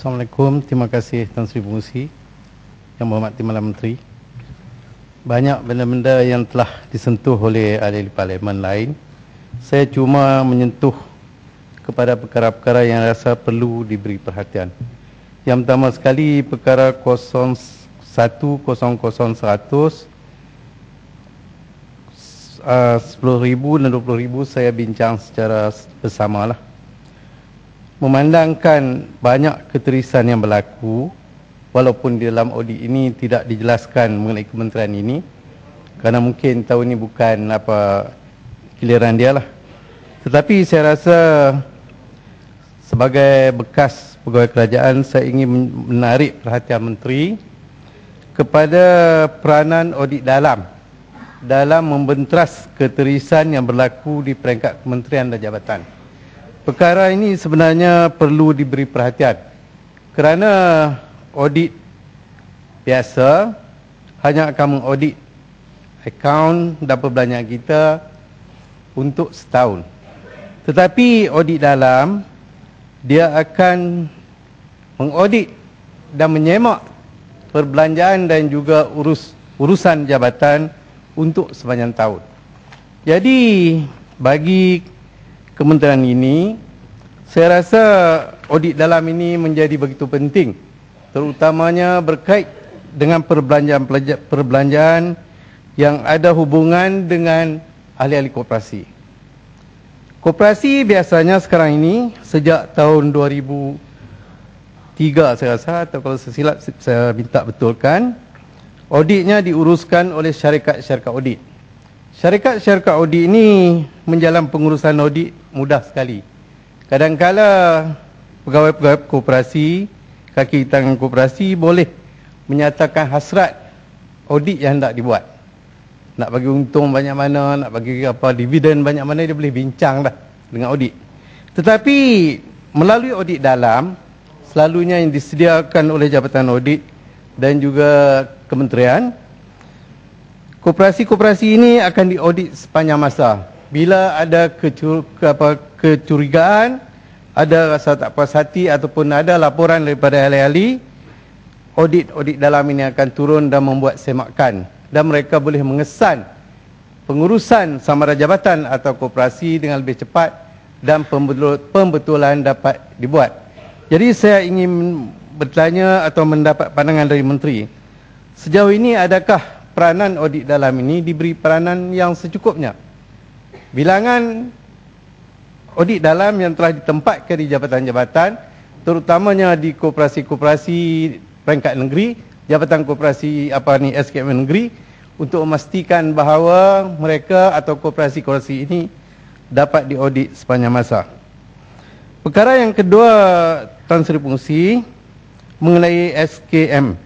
Assalamualaikum, terima kasih Tan Sri Pengerusi, Yang Berhormati Malam Menteri. Banyak benda-benda yang telah disentuh oleh ahli parlimen lain. Saya cuma menyentuh kepada perkara-perkara yang rasa perlu diberi perhatian. Yang pertama sekali, perkara 0100 10,000 dan 20,000 saya bincang secara bersamalah. Memandangkan banyak keterisan yang berlaku, walaupun di dalam audit ini tidak dijelaskan mengenai kementerian ini, kerana mungkin tahun ini bukan giliran dia lah. Tetapi saya rasa sebagai bekas pegawai kerajaan, saya ingin menarik perhatian menteri kepada peranan audit dalam membenteras keterisan yang berlaku di peringkat kementerian dan jabatan. Perkara ini sebenarnya perlu diberi perhatian kerana audit biasa hanya akan mengaudit akaun dan perbelanjaan kita untuk setahun. Tetapi audit dalam dia akan mengaudit dan menyemak perbelanjaan dan juga urusan jabatan untuk sepanjang tahun. Jadi bagi kementerian ini, saya rasa audit dalam ini menjadi begitu penting, terutamanya berkait dengan perbelanjaan yang ada hubungan dengan ahli-ahli koperasi. Koperasi biasanya sekarang ini sejak tahun 2003 saya rasa, atau kalau saya silap saya minta betulkan, auditnya diuruskan oleh syarikat-syarikat audit. Syarikat-syarikat audit ini menjalankan pengurusan audit mudah sekali. Kadang-kala pegawai-pegawai koperasi, kaki tangan koperasi boleh menyatakan hasrat audit yang hendak dibuat. Nak bagi untung banyak mana, nak bagi dividen banyak mana, dia boleh bincang dah dengan audit. Tetapi melalui audit dalam, selalunya yang disediakan oleh Jabatan Audit dan juga kementerian, koperasi-koperasi ini akan diaudit sepanjang masa. Bila ada kecurigaan, ada rasa tak puas hati ataupun ada laporan daripada ahli-ahli, audit dalam ini akan turun dan membuat semakan. Dan mereka boleh mengesan pengurusan sama ada jabatan atau koperasi dengan lebih cepat dan pembetulan dapat dibuat. Jadi saya ingin bertanya atau mendapat pandangan dari menteri. Sejauh ini adakah peranan audit dalam ini diberi peranan yang secukupnya? Bilangan audit dalam yang telah ditempatkan di jabatan-jabatan, terutamanya di koperasi-koperasi peringkat negeri, jabatan koperasi SKM negeri, untuk memastikan bahawa mereka atau koperasi-koperasi ini dapat diaudit sepanjang masa. Perkara yang kedua, Tan Sri Pengerusi, mengenai SKM,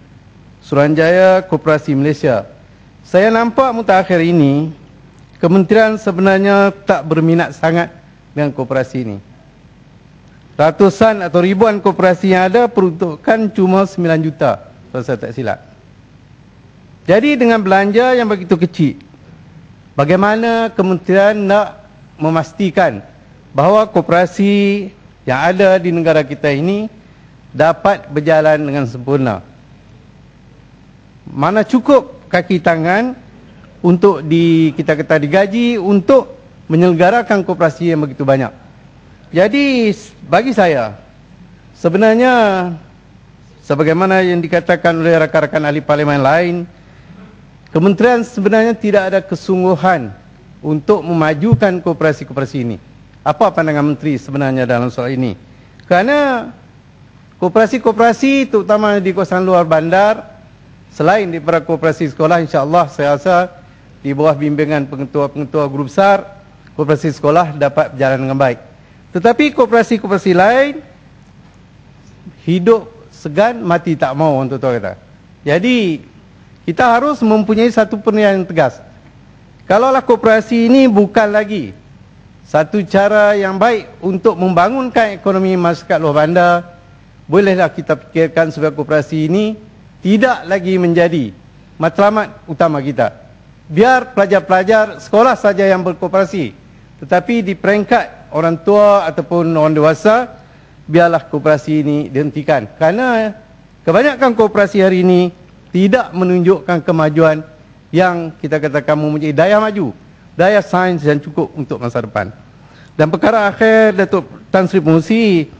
Suruhanjaya Koperasi Malaysia. Saya nampak mutakhir ini, kementerian sebenarnya tak berminat sangat dengan koperasi ini. Ratusan atau ribuan koperasi yang ada peruntukan cuma 9 juta, kalau saya tak silap. Jadi dengan belanja yang begitu kecil, bagaimana kementerian nak memastikan bahawa koperasi yang ada di negara kita ini dapat berjalan dengan sempurna? Mana cukup kaki tangan untuk kita digaji untuk menyelenggarakan koperasi yang begitu banyak. Jadi bagi saya, sebenarnya sebagaimana yang dikatakan oleh rakan-rakan ahli parlimen lain, kementerian sebenarnya tidak ada kesungguhan untuk memajukan koperasi-koperasi ini. Apa pandangan menteri sebenarnya dalam soal ini? Kerana koperasi-koperasi terutama di kawasan luar bandar, selain di para koperasi sekolah, insya-Allah saya rasa di bawah bimbingan pengetua-pengetua guru besar, koperasi sekolah dapat berjalan dengan baik. Tetapi koperasi-koperasi lain hidup segan, mati tak mau, orang tua kata. Jadi kita harus mempunyai satu penilaian yang tegas. Kalaulah koperasi ini bukan lagi satu cara yang baik untuk membangunkan ekonomi masyarakat luar bandar, bolehlah kita fikirkan supaya koperasi ini tidak lagi menjadi matlamat utama kita. Biar pelajar-pelajar sekolah saja yang berkoperasi, tetapi di peringkat orang tua ataupun orang dewasa, biarlah koperasi ini dihentikan. Kerana kebanyakan koperasi hari ini tidak menunjukkan kemajuan yang kita katakan mempunyai daya maju, daya sains yang cukup untuk masa depan. Dan perkara akhir, Datuk Tan Sri Pengerusi,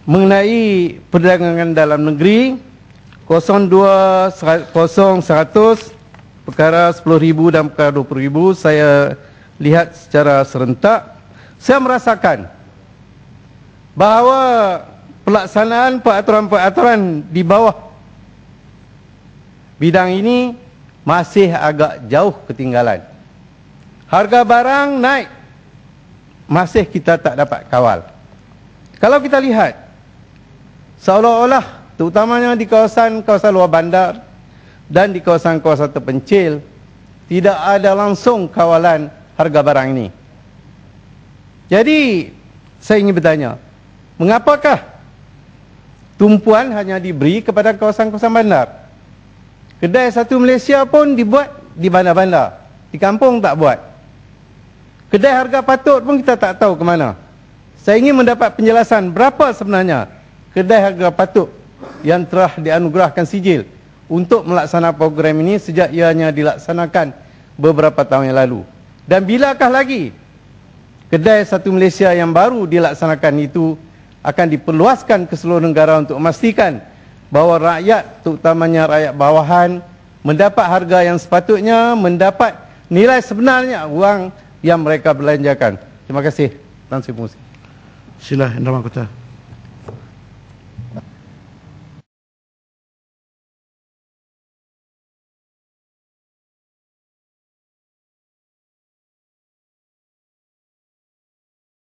mengenai perdagangan dalam negeri, 020100 perkara 10,000 dan perkara 20,000 saya lihat secara serentak. Saya merasakan bahawa pelaksanaan peraturan-peraturan di bawah bidang ini masih agak jauh ketinggalan. Harga barang naik, masih kita tak dapat kawal. Kalau kita lihat, seolah-olah terutamanya di kawasan-kawasan luar bandar dan di kawasan-kawasan terpencil, tidak ada langsung kawalan harga barang ini. Jadi, saya ingin bertanya, mengapakah tumpuan hanya diberi kepada kawasan-kawasan bandar? Kedai satu Malaysia pun dibuat di bandar-bandar, di kampung tak buat. Kedai harga patut pun kita tak tahu ke mana. Saya ingin mendapat penjelasan berapa sebenarnya kedai harga patut yang telah dianugerahkan sijil untuk melaksanakan program ini sejak ianya dilaksanakan beberapa tahun yang lalu. Dan bilakah lagi kedai satu Malaysia yang baru dilaksanakan itu akan diperluaskan ke seluruh negara untuk memastikan bahawa rakyat, terutamanya rakyat bawahan, mendapat harga yang sepatutnya, mendapat nilai sebenarnya wang yang mereka belanjakan. Terima kasih. Tan Sri Pengerusi. Sila Indra Mahkota.